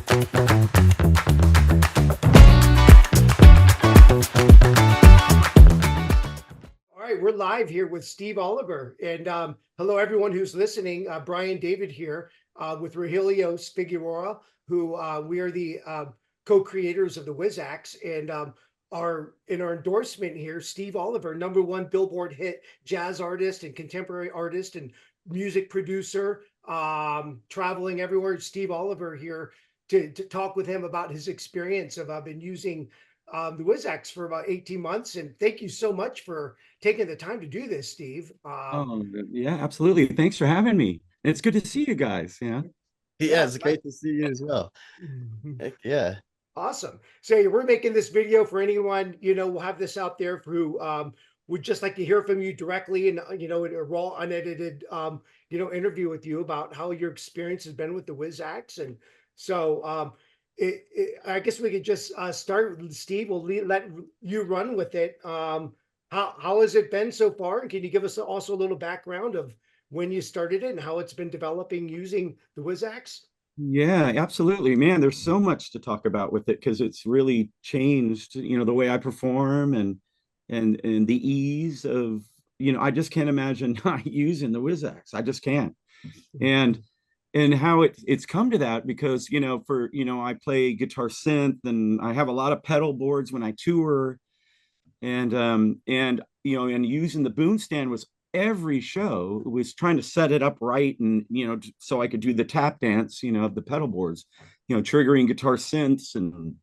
All right, we're live here with Steve Oliver. And hello, everyone who's listening. Brian David here with Rogelio Figueroa, who we are the co-creators of the Wizzax. And in our endorsement here, Steve Oliver, #1 Billboard hit jazz artist and contemporary artist and music producer, traveling everywhere. Steve Oliver here to talk with him about his experience of been using the Wizzax for about 18 months. And thank you so much for taking the time to do this, Steve. Oh, yeah, absolutely. Thanks for having me. It's good to see you guys. Yeah. Yeah, Yeah, it's great to see you as well. Heck yeah. awesome. So we're making this video for anyone, we'll have this out there who would just like to hear from you directly and, in a raw, unedited, interview with you about how your experience has been with the Wizzax. And so I guess we could just start with Steve. We'll let you run with it. How has it been so far? And can you give us also a little background of when you started it and how it's been developing using the Wizzax? Yeah, absolutely. Man, there's so much to talk about with it because it's really changed, the way I perform and the ease of, I just can't imagine not using the Wizzax. I just can't. And how it's come to that because, I play guitar synth and I have a lot of pedal boards when I tour and using the boom stand was every show was trying to set it up right and so I could do the tap dance of the pedal boards, triggering guitar synths and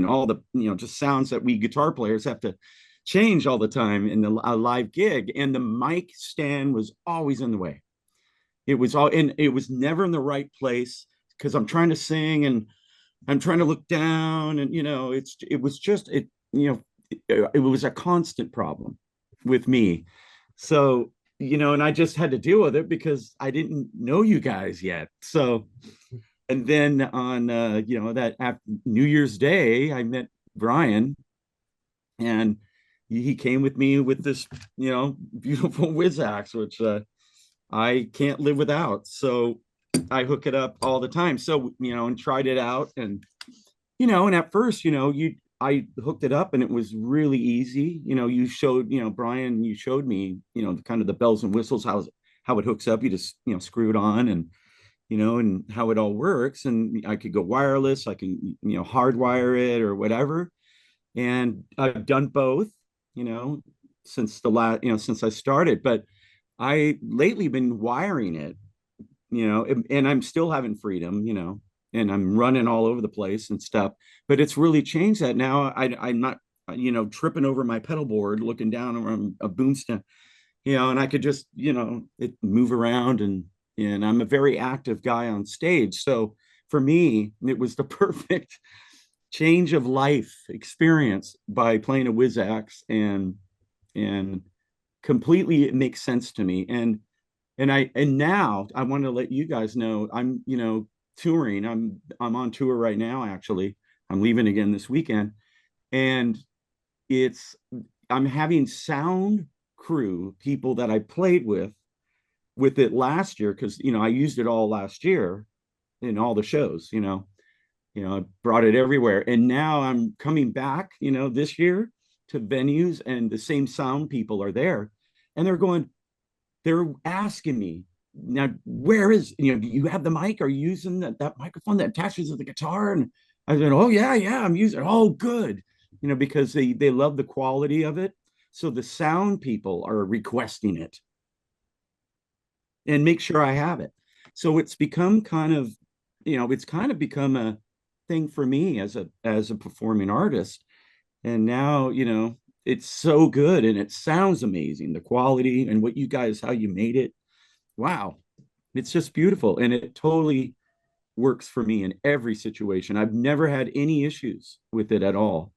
all the just sounds that we guitar players have to change all the time in a live gig. And the mic stand was always in the way. It was never in the right place because I'm trying to sing and I'm trying to look down and it was a constant problem with me. So, and I just had to deal with it because I didn't know you guys yet. So, and then on, that after New Year's Day, I met Brian and he came with me with this, beautiful Wizzax, which I can't live without. So I hook it up all the time. So, and tried it out and at first, I hooked it up and it was really easy. You showed, Brian, you showed me, kind of the bells and whistles, how it hooks up. You just, screw it on and how it all works. And I could go wireless, I can, hardwire it or whatever. And I've done both, since since I started, but I lately been wiring it, and I'm still having freedom, and I'm running all over the place and stuff. But it's really changed that now. I'm not, tripping over my pedal board, looking down on a boom stand, and I could just, move around and I'm a very active guy on stage. So for me, it was the perfect change of life experience by playing a Wizzax and completely it makes sense to me. And now I want to let you guys know I'm, touring. I'm on tour right now, actually. I'm leaving again this weekend. And it's I'm having sound crew, people that I played with it last year, because I used it all last year in all the shows, I brought it everywhere. And now I'm coming back, this year to venues and the same sound people are there. And they're asking me, now, where is, do you have the mic? Are you using that microphone that attaches to the guitar? And I said, oh, yeah, I'm using it. Oh, good. Because they love the quality of it. So the sound people are requesting it and make sure I have it. So it's become it's kind of become a thing for me as a performing artist. And now, it's so good and it sounds amazing. The quality and what you guys, how you made it. Wow. It's just beautiful. And it totally works for me in every situation. I've never had any issues with it at all.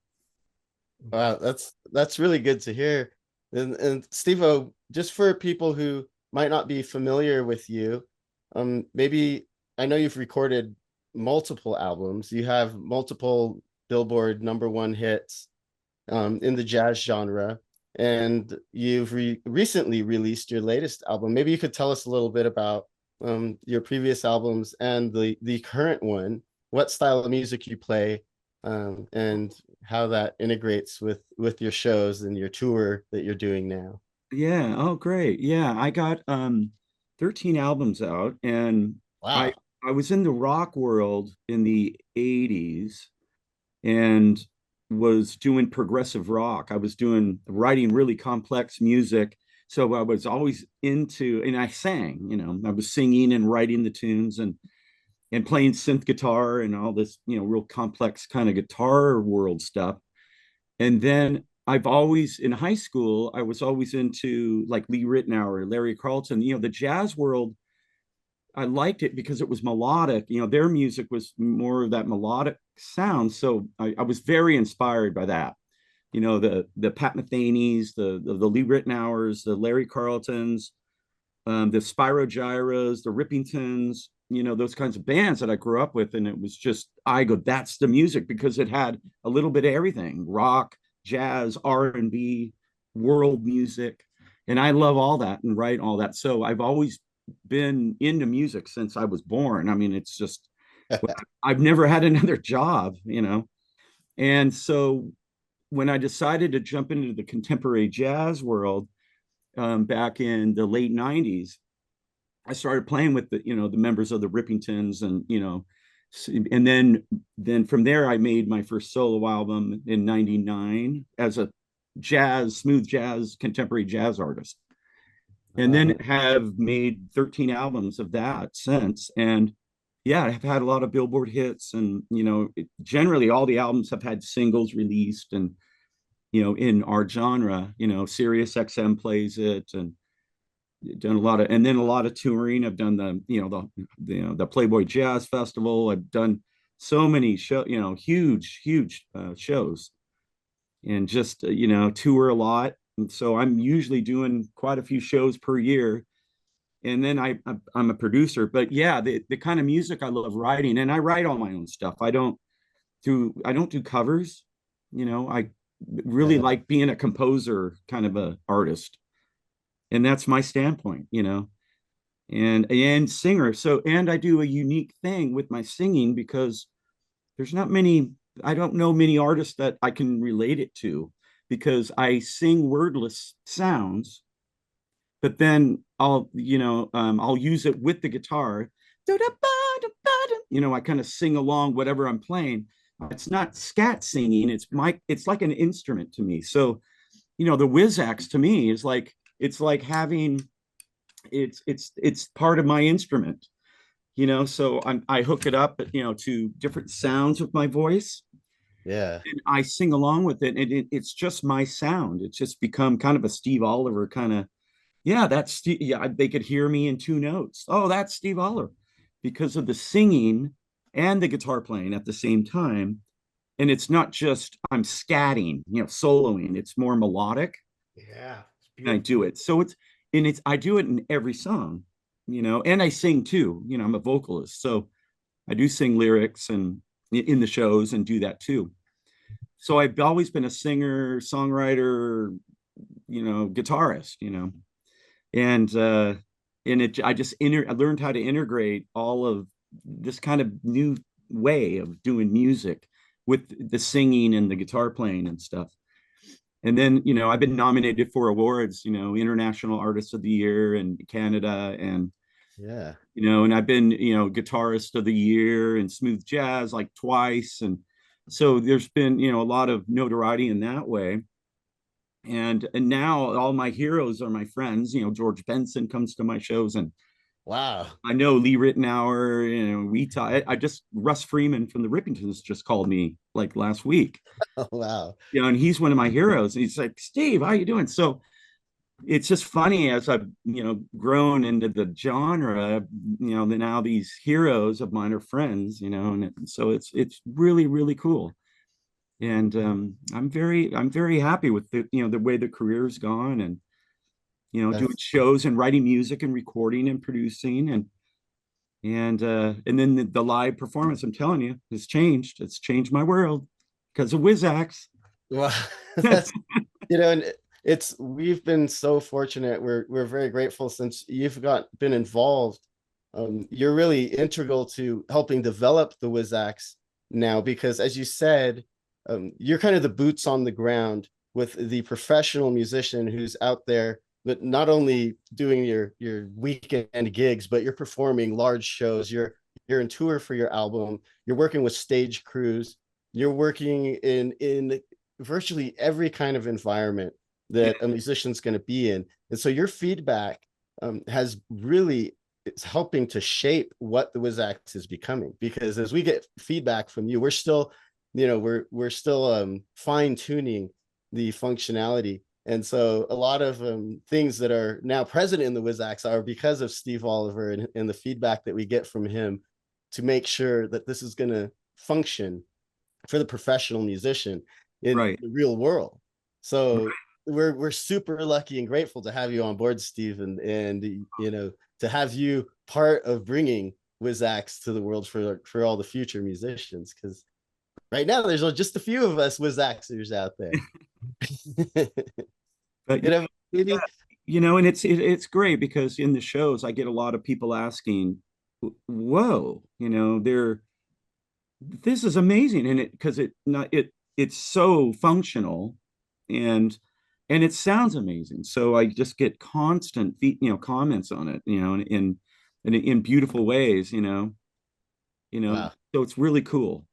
Wow, that's really good to hear. And Steve-O, just for people who might not be familiar with you, maybe I know you've recorded multiple albums. You have multiple Billboard #1 hits in the jazz genre, and you've recently released your latest album. Maybe you could tell us a little bit about your previous albums and the current one, what style of music you play, and how that integrates with your shows and your tour that you're doing now. Yeah. Oh, great. Yeah, I got 13 albums out, and I Wow. I was in the rock world in the 80s and was doing progressive rock. I was doing writing really complex music. So I was always into, and I sang, I was singing and writing the tunes and playing synth guitar and all this, real complex kind of guitar world stuff. And then I've always, in high school, I was always into like Lee Ritenour, Larry Carlton, the jazz world. I liked it because it was melodic. Their music was more of that melodic sound. So I was very inspired by that. The Pat Metheny's, the Lee Ritenours, the Larry Carltons, the Spyro Gyras, the Rippingtons, those kinds of bands that I grew up with. And it was just, I go, that's the music, because it had a little bit of everything: rock, jazz, R&B, world music. And I love all that and write all that. So I've always been into music since I was born. I mean, it's just, I've never had another job. And so when I decided to jump into the contemporary jazz world, back in the late 90s, I started playing with the members of the Rippingtons, and then from there I made my first solo album in 99 as a smooth jazz, contemporary jazz artist. And then have made 13 albums of that since. And yeah, I've had a lot of Billboard hits, and generally all the albums have had singles released, and in our genre, Sirius XM plays it, and done a lot of, and then a lot of touring. I've done the Playboy Jazz Festival. I've done so many huge shows, and just tour a lot. And so I'm usually doing quite a few shows per year. And then I'm a producer. But yeah, the kind of music I love writing, and I write all my own stuff. I don't do covers. I really like being a composer, kind of a artist. And that's my standpoint. And singer. So, and I do a unique thing with my singing, because there's not many, I don't know many artists that I can relate it to, because I sing wordless sounds, but then I'll use it with the guitar. I kind of sing along whatever I'm playing. It's not scat singing. It's like an instrument to me. So, the Wizzax to me is like, it's like having, it's part of my instrument. So I hook it up, to different sounds with my voice, Yeah. and I sing along with it, and it's just my sound. It's just become kind of a Steve Oliver kind of, yeah, that's Steve. Yeah, they could hear me in two notes. Oh, that's Steve Oliver, because of the singing and the guitar playing at the same time. And it's not just I'm scatting, soloing. It's more melodic, Yeah, it's and I beautiful. do it. So I do it in every song, and I sing too. I'm a vocalist, so I do sing lyrics and in the shows and do that too. So I've always been a singer, songwriter, guitarist. And I learned how to integrate all of this kind of new way of doing music with the singing and the guitar playing and stuff. And then, I've been nominated for awards, International Artist of the Year in Canada, and Yeah. and I've been, Guitarist of the Year in smooth jazz like twice. And so there's been, a lot of notoriety in that way. And now all my heroes are my friends. George Benson comes to my shows, and Wow. I know Lee Ritenour, Rita. Russ Freeman from the Rippingtons just called me like last week. Oh, wow. And he's one of my heroes. And he's like, Steve, how you doing? So it's just funny, as I've grown into the genre, now these heroes of mine are friends, and so it's really, really cool. And I'm very happy with the way the career's gone, and doing That's shows and writing music and recording and producing, and then the live performance, I'm telling you, has changed. It's changed my world because of Wizzax. well, that's and we've been so fortunate. We're very grateful since you've been involved you're really integral to helping develop the Wizzax now, because as you said, you're kind of the boots on the ground with the professional musician who's out there, but not only doing your weekend gigs, but you're performing large shows. You're in tour for your album. You're working with stage crews. You're working in virtually every kind of environment that a musician's going to be in. And so your feedback has really, it's helping to shape what the Wizzax is becoming. Because as we get feedback from you, we're still, we're still fine tuning the functionality. And so a lot of things that are now present in the Wizzax are because of Steve Oliver and the feedback that we get from him to make sure that this is going to function for the professional musician in Right. the real world. So we're super lucky and grateful to have you on board, Steve, and to have you part of bringing Wizzax to the world for all the future musicians, because right now there's just a few of us Wizzaxers out there. But Maybe and it's great because in the shows I get a lot of people asking, "Whoa, this is amazing," and it's so functional, and it sounds amazing. So I just get constant comments on it, in beautiful ways, wow. So it's really cool.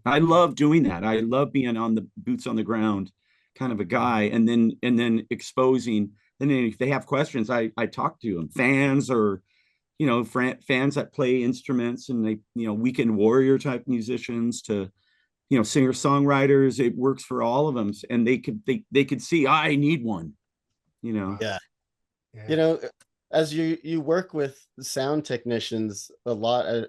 I love doing that. I love being on the boots on the ground kind of a guy, and then exposing. And then if they have questions, I talk to them, fans or fans that play instruments, and they weekend warrior type musicians to singer songwriters. It works for all of them, and they could see I need one. Yeah. As you work with sound technicians a lot,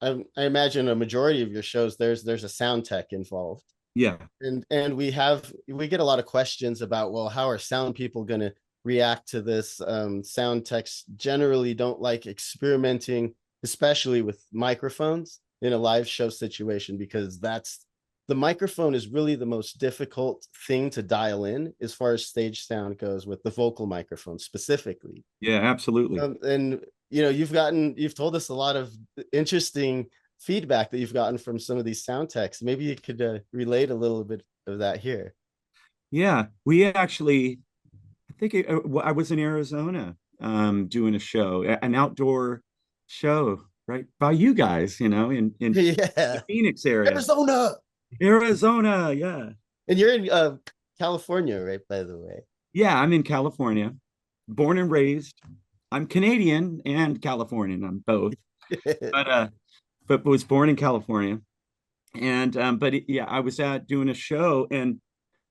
I imagine a majority of your shows there's a sound tech involved. Yeah. And we get a lot of questions about, well, how are sound people going to react to this? Sound techs generally don't like experimenting, especially with microphones in a live show situation, because the microphone is really the most difficult thing to dial in as far as stage sound goes, with the vocal microphone specifically. Yeah, absolutely. And you've told us a lot of interesting feedback that you've gotten from some of these sound techs. Maybe you could relate a little bit of that here. Yeah, we actually, I was in Arizona doing a show, an outdoor show, right by you guys, in the Yeah, Phoenix area. Arizona, yeah. And you're in California, right? By the way. Yeah, I'm in California, born and raised. I'm Canadian and Californian. I'm both, but was born in California. And yeah, I was doing a show, and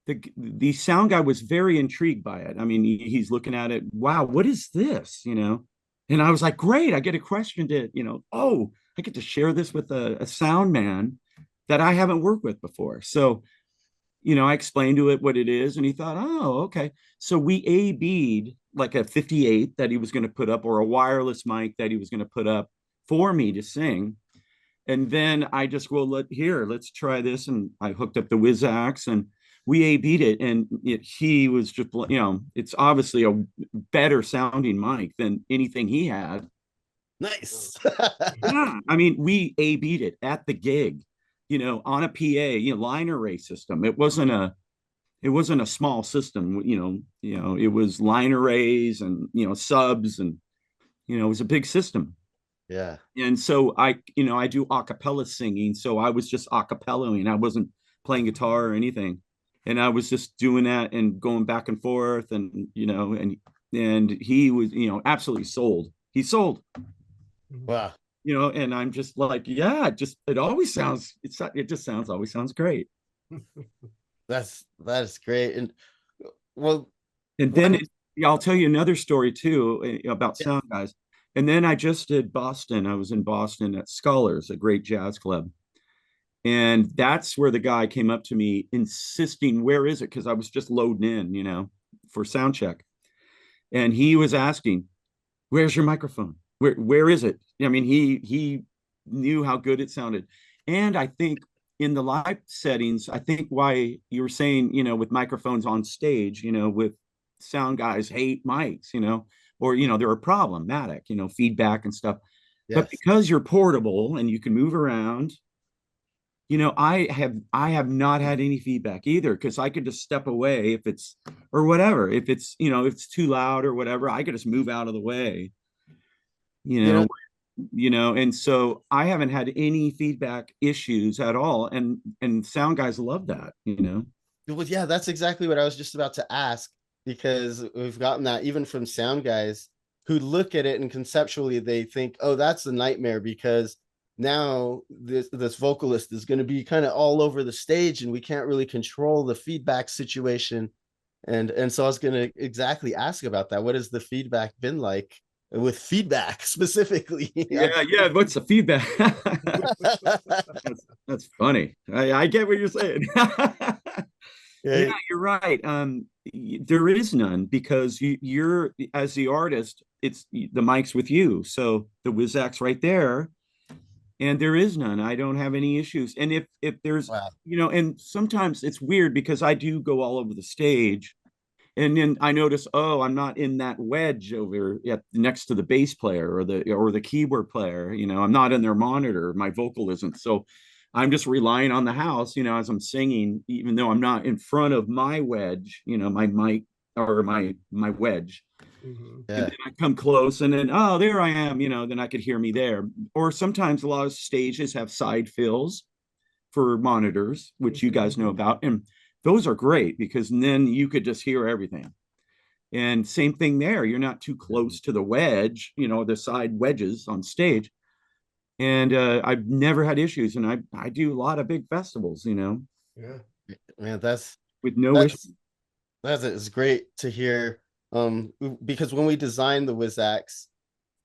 the sound guy was very intrigued by it. I mean, he's looking at it. Wow, what is this? And I was like, great, I get a question to, oh, I get to share this with a sound man that I haven't worked with before. So, I explained to it what it is, and he thought, oh, okay. So we A-B'd like a 58 that he was going to put up, or a wireless mic that he was going to put up for me to sing. And then I just, well, let's try this. And I hooked up the Wizzax, and we A-B'd it. And he was just, it's obviously a better sounding mic than anything he had. Nice. Yeah. I mean, we A-B'd it at the gig, on a PA, line array system. It wasn't a small system, it was line arrays and, subs, and, it was a big system. Yeah. And so I do a cappella singing. So I was just a cappellaing. I wasn't playing guitar or anything. And I was just doing that and going back and forth, and, and he was, absolutely sold. He sold. Wow. And I'm just like, yeah, it always sounds, always sounds great. That's great. And well, And then I'll tell you another story too, about sound guys. And then I just did Boston. I was in Boston at Scholars, a great jazz club. And that's where the guy came up to me insisting, where is it? Because I was just loading in, for sound check. And he was asking, where's your microphone? Where is it? I mean, he knew how good it sounded. And I think in the live settings, I think why you were saying, with microphones on stage, with sound guys hate mics, or they're problematic, feedback and stuff. But Yes. because you're portable and you can move around, I have not had any feedback either, because I could just step away if it's, or whatever, if it's, if it's too loud or whatever, I could just move out of the way, you You know, know, and so I haven't had any feedback issues at all. And sound guys love that. well, yeah, that's exactly what I was just about to ask, because we've gotten that even from sound guys who look at it and conceptually they think, oh, that's a nightmare because now this vocalist is going to be kind of all over the stage and we can't really control the feedback situation. And so I was going to exactly ask about that. What has the feedback been like with feedback specifically? Yeah. What's the feedback? That's funny. I get what you're saying. Yeah, Yeah, you're right. There is none, because you're, as the artist, it's the mic's with you. So the Wizzax right there, and there is none. I don't have any issues. And if there's, wow. and sometimes it's weird because I do go all over the stage, and then I notice, oh, I'm not in that wedge over next to the bass player or the keyboard player. I'm not in their monitor. My vocal isn't. So I'm just relying on the house, as I'm singing, even though I'm not in front of my wedge, my mic or my wedge. Mhm. And Yeah. then I come close, and then, oh, there I am. Then I could hear me there. Or sometimes a lot of stages have side fills for monitors, which you guys know about. And those are great, because then you could just hear everything. And same thing there. You're not too close to the wedge, the side wedges on stage. And I've never had issues. And I do a lot of big festivals, Yeah. Man, that's with no issue. that's That's it's great to hear. Because when we designed the Wizzax,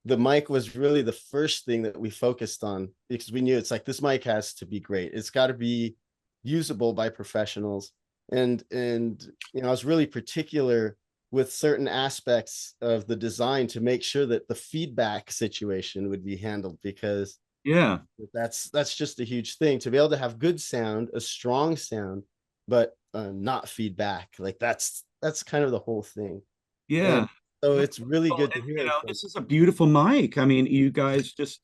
the mic was really the first thing that we focused on, because we knew it's like this mic has to be great. It's got to be usable by professionals. And I was really particular with certain aspects of the design to make sure that the feedback situation would be handled, because Yeah. that's just a huge thing to be able to have good sound, a strong sound, but not feedback. Like that's kind of the whole thing. And Yeah. so it's really Well, good to and, hear from. this is a beautiful mic. I mean, you guys just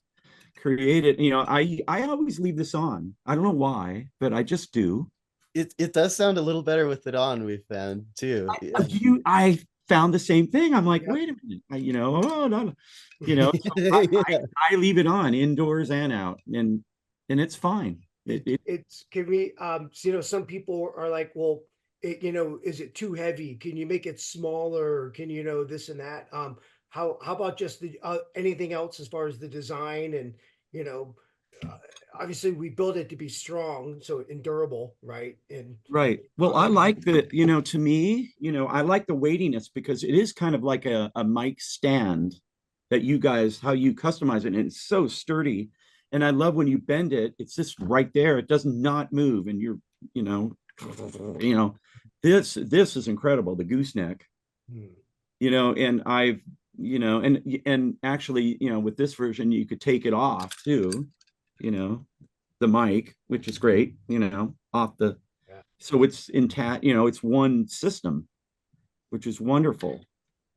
created, I always leave this on. I don't know why, but I just do. It does sound a little better with it on, we found too. Yeah. I found the same thing. I'm like, Yep. wait a minute, oh no, so I leave it on indoors and out, and it's fine. It's can we some people are like, well, is it too heavy? Can you make it smaller? Can this and that? How about just the anything else as far as the design and you know uh, obviously we build it to be strong so and durable, right? And Right. Well, I like the, to me, I like the weightiness, because it is kind of like a mic stand that you guys, how you customize it. And it's so sturdy. And I love when you bend it, it's just right there. It does not move. And you know, you know, this is incredible, the gooseneck, hmm, and I've, and actually, with this version, you could take it off too, you know, the mic, which is great, off the, yeah, so it's intact, it's one system, which is wonderful.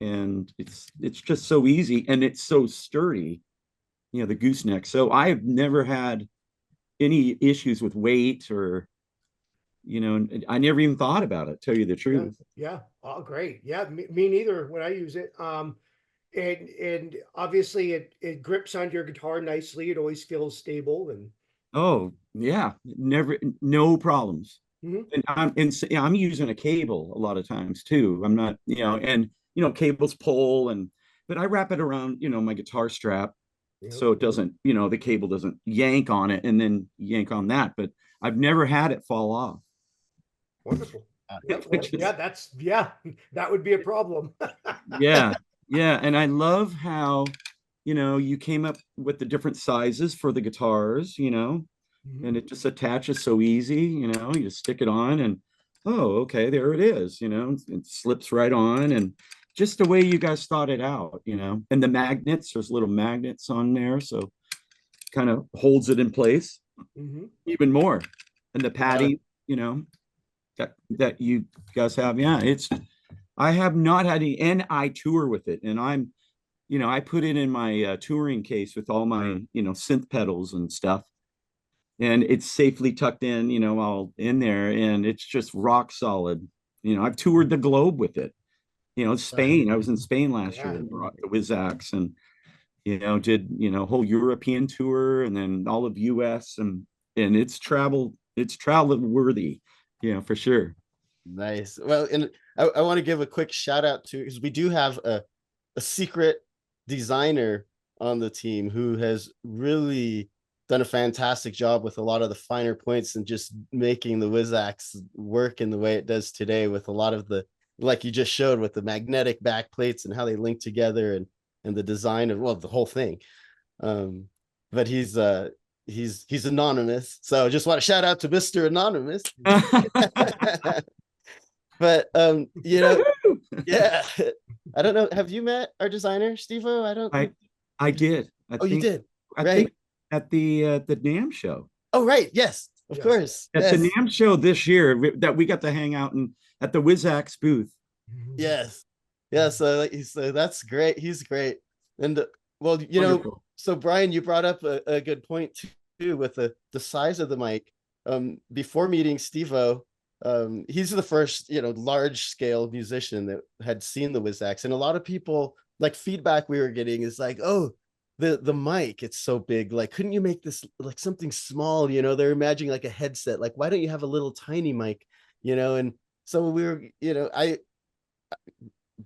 And it's just so easy, and it's so sturdy, the gooseneck. So I've never had any issues with weight, or, and I never even thought about it, tell you the yeah, truth. yeah. Oh, great. Yeah, me neither when I use it. And obviously it grips on your guitar nicely. It always feels stable and Oh, yeah, never, no problems. mhm, And I'm using a cable a lot of times too. I'm not, and cables pull, but I wrap it around, my guitar strap, yep, so it doesn't, the cable doesn't yank on it and then yank on that. But I've never had it fall off, wonderful. Yeah, well, which yeah, is, that would be a problem. yeah, yeah. And I love how, you came up with the different sizes for the guitars, Mhm, and it just attaches so easy, you just stick it on, and oh, okay, there it is, it slips right on. And just the way you guys thought it out, and the magnets, there's little magnets on there, so kind of holds it in place mhm. even more. And the Yeah. padding, that you guys have, yeah, I have not had any, and I tour with it, and I'm I put it in my touring case with all my, synth pedals and stuff. And it's safely tucked in, all in there. And it's just rock solid. I've toured the globe with it. Spain. I was in Spain last year Yeah. and brought the Wizzax and, did, whole European tour and then all of US and it's travel worthy, for sure. Nice. Well, and I want to give a quick shout out to, because we do have a secret designer on the team who has really done a fantastic job with a lot of the finer points and just making the Wizzax work in the way it does today, with a lot of the, like you just showed, with the magnetic back plates and how they link together, and the design of, well, the whole thing. But he's anonymous, so just want to shout out to Mr. Anonymous. But yeah, I don't know, have you met our designer Steve-O? I don't think. I did. Oh, you did? I Right. think at the NAMM show. Oh, right. Yes, of Yes. course. At Yes. the NAMM show this year that we got to hang out at the Wizzax booth. Yes. Yeah. So that's great. He's great. And well, Wonderful. so Brian, you brought up a good point too, with the size of the mic. Before meeting Steve-O, he's the first, large scale musician that had seen the Wizzax. And a lot of people, like, feedback we were getting is like, oh, the mic, it's so big. Like, couldn't you make this like something small? They're imagining like a headset. Like, why don't you have a little tiny mic? And so we were,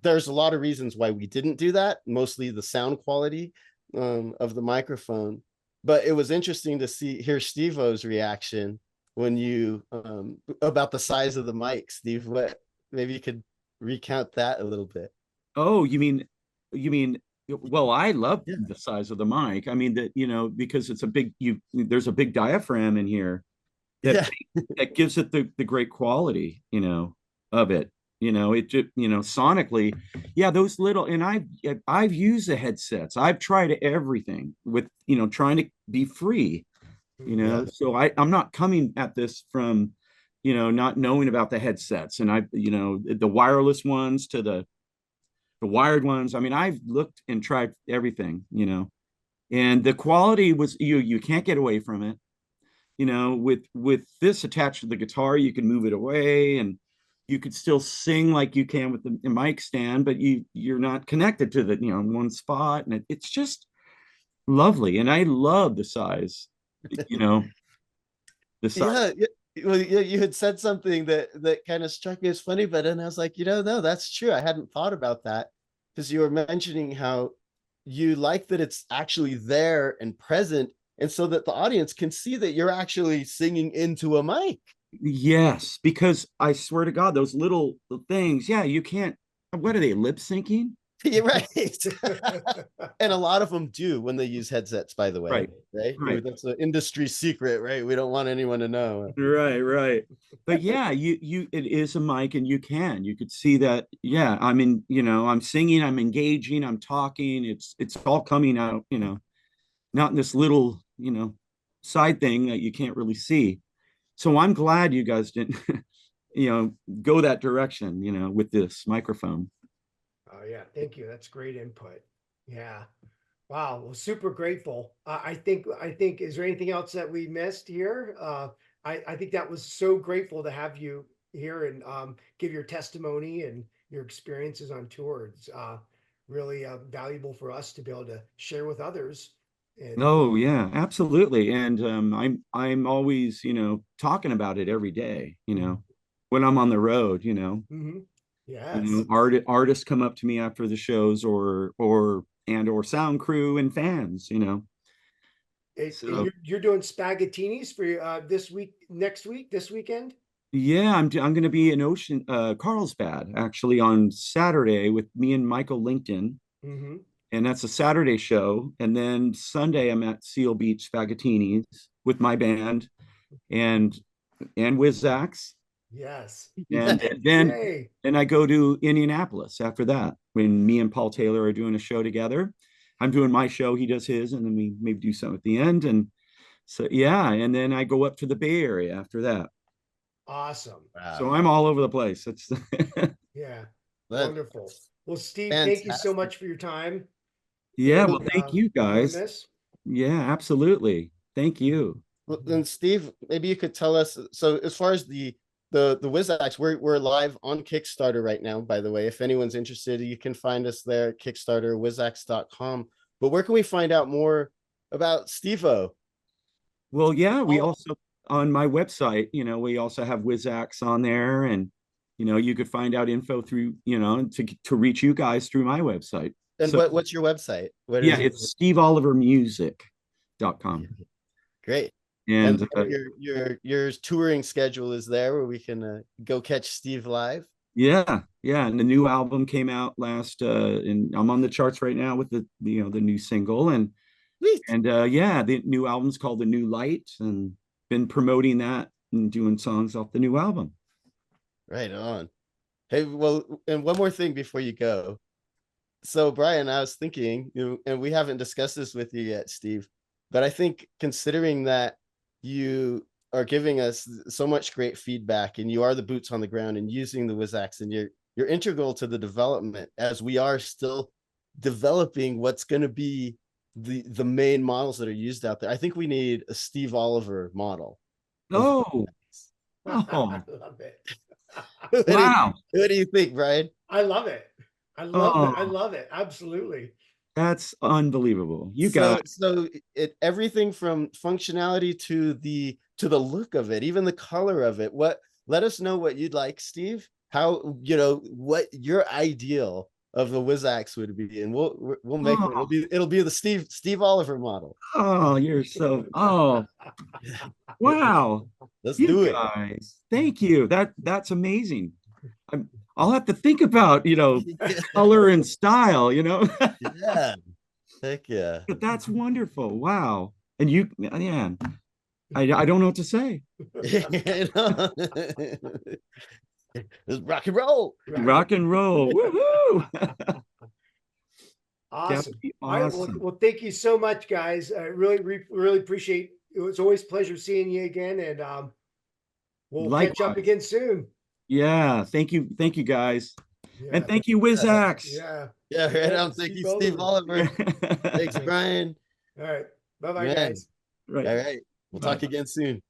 there's a lot of reasons why we didn't do that, mostly the sound quality of the microphone. But it was interesting to hear Steve-O's reaction when you about the size of the mic. Steve, what, maybe you could recount that a little bit. Oh, you mean well, I love Yeah. the size of the mic. I mean that, because it's there's a big diaphragm in here that that gives it the great quality, of it. It just, sonically, yeah, those little, and I've used the headsets. I've tried everything with, trying to be free, Yeah. so I'm not coming at this from, not knowing about the headsets, and the wireless ones to the wired ones. I mean, I've looked and tried everything, and the quality was, you can't get away from it. With this attached to the guitar, you can move it away and you could still sing like you can with the mic stand, but you're not connected to the, one spot. And it's just lovely. And I love the size, the size. Yeah. Well, yeah, you had said something that kind of struck me as funny, but then I was like, no, that's true. I hadn't thought about that, because you were mentioning how you like that it's actually there and present, and so that the audience can see that you're actually singing into a mic. Yes, because I swear to God, those little things, yeah, you can't, what are they, lip syncing? You're right. And a lot of them do when they use headsets, by the way. Right. That's an industry secret, right? We don't want anyone to know. Right. But yeah, it is a mic and you could see that. Yeah. I mean, I'm singing, I'm engaging, I'm talking. It's all coming out, not in this little, side thing that you can't really see. So I'm glad you guys didn't, go that direction, with this microphone. Oh yeah, thank you. That's great input. Yeah. Wow. Well, super grateful. I think, is there anything else that we missed here? I think that was so grateful to have you here and give your testimony and your experiences on tour. It's really valuable for us to be able to share with others. And Oh yeah, absolutely. And I'm always, talking about it every day, when I'm on the road, mhm. Yes, artists come up to me after the shows or sound crew and fans, and So you're doing spaghettinis for this week, next week, this weekend. yeah, I'm going to be in Carlsbad actually on Saturday with me and Michael Linkton, Mm-hmm. and that's a Saturday show. And then Sunday I'm at Seal Beach Spaghettinis with my band and Wizzax. Yes. And then Yay. I go to Indianapolis after that when me and Paul Taylor are doing a show together. I'm doing my show, he does his, and then we maybe do something at the end. And so yeah, and then I go up to the Bay Area after that. Awesome. So Wow. I'm all over the place. It's Yeah. That's Wonderful. Well, Steve, thank you so fantastic. much for your time. Yeah, And, well, thank you doing guys. this. Yeah, absolutely. Thank you. Well, then Steve, maybe you could tell us. So as far as the Wizzax, we're live on Kickstarter right now. By the way, if anyone's interested, you can find us there at Kickstarter, Wizzax.com. But where can we find out more about Steve-O? Well, yeah, we Oh. also on my website, we also have Wizzax on there, and you could find out info through, to reach you guys through my website. And So what's your website? What yeah, is it? it's steveolivermusic.com. Great. And And your touring schedule is there where we can go catch Steve live. yeah, and the new album came out last and I'm on the charts right now with the the new single, and Sweet. yeah, the new album's called The New Light, and been promoting that and doing songs off the new album. Right on. Hey, well, and one more thing before you go. So, Brian, I was thinking, and we haven't discussed this with you yet, Steve, but I think considering that you are giving us so much great feedback and you are the boots on the ground and using the Wizzax, and you're integral to the development as we are still developing what's going to be the main models that are used out there. I think we need a Steve Oliver model. Oh, I oh, love it. wow. What do you think, Brian? I love it. I love it. I Oh, love it. Absolutely. that's unbelievable. You So, guys. so it everything from functionality to the look of it, even the color of it. Let us know what you'd like, Steve. How what your ideal of the Wizzax would be, and we'll make it. Oh, It'll be the Steve Oliver model. oh, you're so, oh, wow. Let's You do it. guys, thank you. That's amazing. I'll have to think about, color and style. Yeah. Heck yeah. But that's wonderful. Wow. And yeah, I don't know what to say. It's rock and roll. Rock and roll. Woohoo. Awesome. Be All right. awesome. Well, thank you so much, guys. I really appreciate it. It's always a pleasure seeing you again, and we'll catch up Likewise. again soon. Yeah. Thank you. Thank you, guys. Yeah. And thank you, Wizzax. Yeah. Yeah, right on. Thank you, Steve Oliver. Thanks, Brian. All right. Bye-bye, Man. guys. Right. All right. We'll Bye. talk again soon.